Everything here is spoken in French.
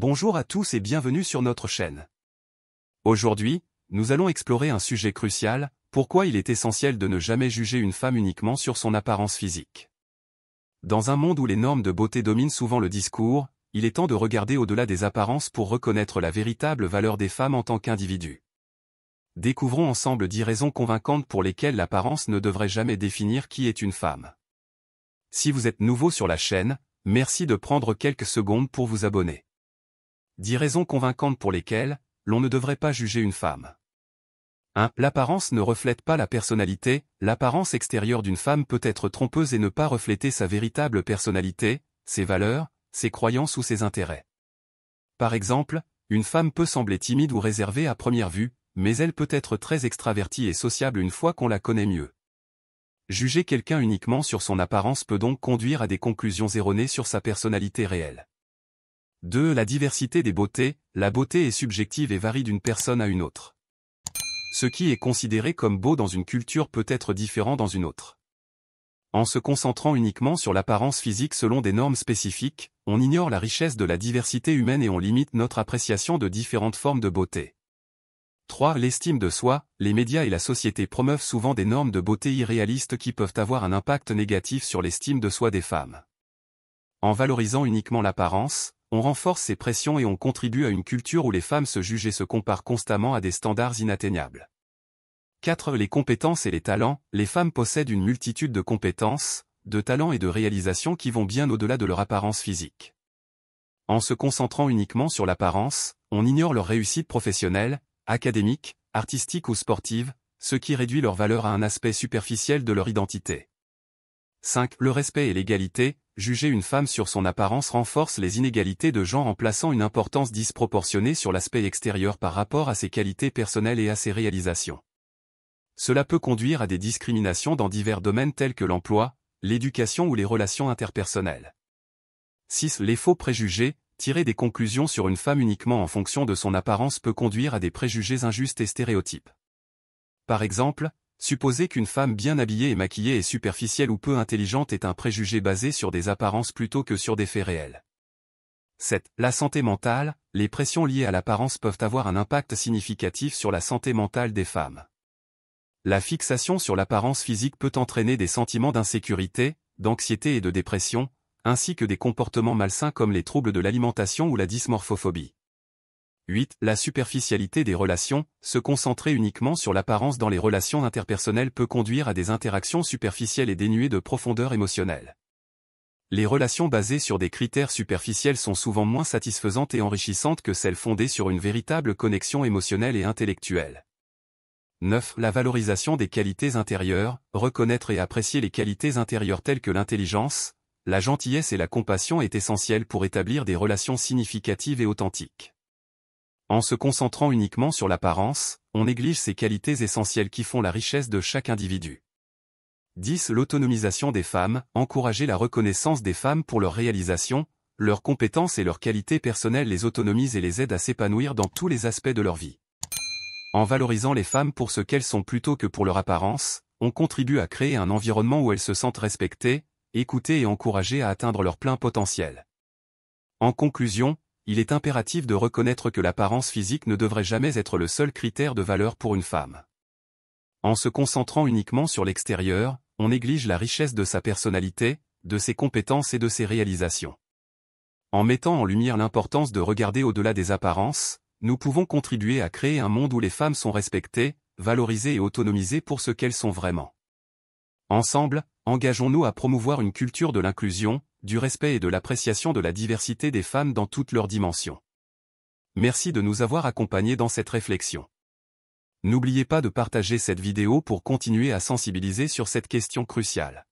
Bonjour à tous et bienvenue sur notre chaîne. Aujourd'hui, nous allons explorer un sujet crucial, pourquoi il est essentiel de ne jamais juger une femme uniquement sur son apparence physique. Dans un monde où les normes de beauté dominent souvent le discours, il est temps de regarder au-delà des apparences pour reconnaître la véritable valeur des femmes en tant qu'individus. Découvrons ensemble 10 raisons convaincantes pour lesquelles l'apparence ne devrait jamais définir qui est une femme. Si vous êtes nouveau sur la chaîne, merci de prendre quelques secondes pour vous abonner. 10 raisons convaincantes pour lesquelles l'on ne devrait pas juger une femme. 1. L'apparence ne reflète pas la personnalité. L'apparence extérieure d'une femme peut être trompeuse et ne pas refléter sa véritable personnalité, ses valeurs, ses croyances ou ses intérêts. Par exemple, une femme peut sembler timide ou réservée à première vue, mais elle peut être très extravertie et sociable une fois qu'on la connaît mieux. Juger quelqu'un uniquement sur son apparence peut donc conduire à des conclusions erronées sur sa personnalité réelle. 2. La diversité des beautés. La beauté est subjective et varie d'une personne à une autre. Ce qui est considéré comme beau dans une culture peut être différent dans une autre. En se concentrant uniquement sur l'apparence physique selon des normes spécifiques, on ignore la richesse de la diversité humaine et on limite notre appréciation de différentes formes de beauté. 3. L'estime de soi. Les médias et la société promeuvent souvent des normes de beauté irréalistes qui peuvent avoir un impact négatif sur l'estime de soi des femmes. En valorisant uniquement l'apparence, on renforce ces pressions et on contribue à une culture où les femmes se jugent et se comparent constamment à des standards inatteignables. 4. Les compétences et les talents. Les femmes possèdent une multitude de compétences, de talents et de réalisations qui vont bien au-delà de leur apparence physique. En se concentrant uniquement sur l'apparence, on ignore leur réussite professionnelle, académique, artistique ou sportive, ce qui réduit leur valeur à un aspect superficiel de leur identité. 5. Le respect et l'égalité. Juger une femme sur son apparence renforce les inégalités de genre en plaçant une importance disproportionnée sur l'aspect extérieur par rapport à ses qualités personnelles et à ses réalisations. Cela peut conduire à des discriminations dans divers domaines tels que l'emploi, l'éducation ou les relations interpersonnelles. 6. Les faux préjugés. Tirer des conclusions sur une femme uniquement en fonction de son apparence peut conduire à des préjugés injustes et stéréotypes. Par exemple, supposer qu'une femme bien habillée et maquillée est superficielle ou peu intelligente est un préjugé basé sur des apparences plutôt que sur des faits réels. 7. La santé mentale. Les pressions liées à l'apparence peuvent avoir un impact significatif sur la santé mentale des femmes. La fixation sur l'apparence physique peut entraîner des sentiments d'insécurité, d'anxiété et de dépression, ainsi que des comportements malsains comme les troubles de l'alimentation ou la dysmorphophobie. 8. La superficialité des relations. Se concentrer uniquement sur l'apparence dans les relations interpersonnelles peut conduire à des interactions superficielles et dénuées de profondeur émotionnelle. Les relations basées sur des critères superficiels sont souvent moins satisfaisantes et enrichissantes que celles fondées sur une véritable connexion émotionnelle et intellectuelle. 9. La valorisation des qualités intérieures. Reconnaître et apprécier les qualités intérieures telles que l'intelligence, la gentillesse et la compassion est essentielle pour établir des relations significatives et authentiques. En se concentrant uniquement sur l'apparence, on néglige ces qualités essentielles qui font la richesse de chaque individu. 10. L'autonomisation des femmes. Encourager la reconnaissance des femmes pour leurs réalisations, leurs compétences et leurs qualités personnelles les autonomise et les aide à s'épanouir dans tous les aspects de leur vie. En valorisant les femmes pour ce qu'elles sont plutôt que pour leur apparence, on contribue à créer un environnement où elles se sentent respectées, écoutées et encouragées à atteindre leur plein potentiel. En conclusion, il est impératif de reconnaître que l'apparence physique ne devrait jamais être le seul critère de valeur pour une femme. En se concentrant uniquement sur l'extérieur, on néglige la richesse de sa personnalité, de ses compétences et de ses réalisations. En mettant en lumière l'importance de regarder au-delà des apparences, nous pouvons contribuer à créer un monde où les femmes sont respectées, valorisées et autonomisées pour ce qu'elles sont vraiment. Ensemble, engageons-nous à promouvoir une culture de l'inclusion, du respect et de l'appréciation de la diversité des femmes dans toutes leurs dimensions. Merci de nous avoir accompagnés dans cette réflexion. N'oubliez pas de partager cette vidéo pour continuer à sensibiliser sur cette question cruciale.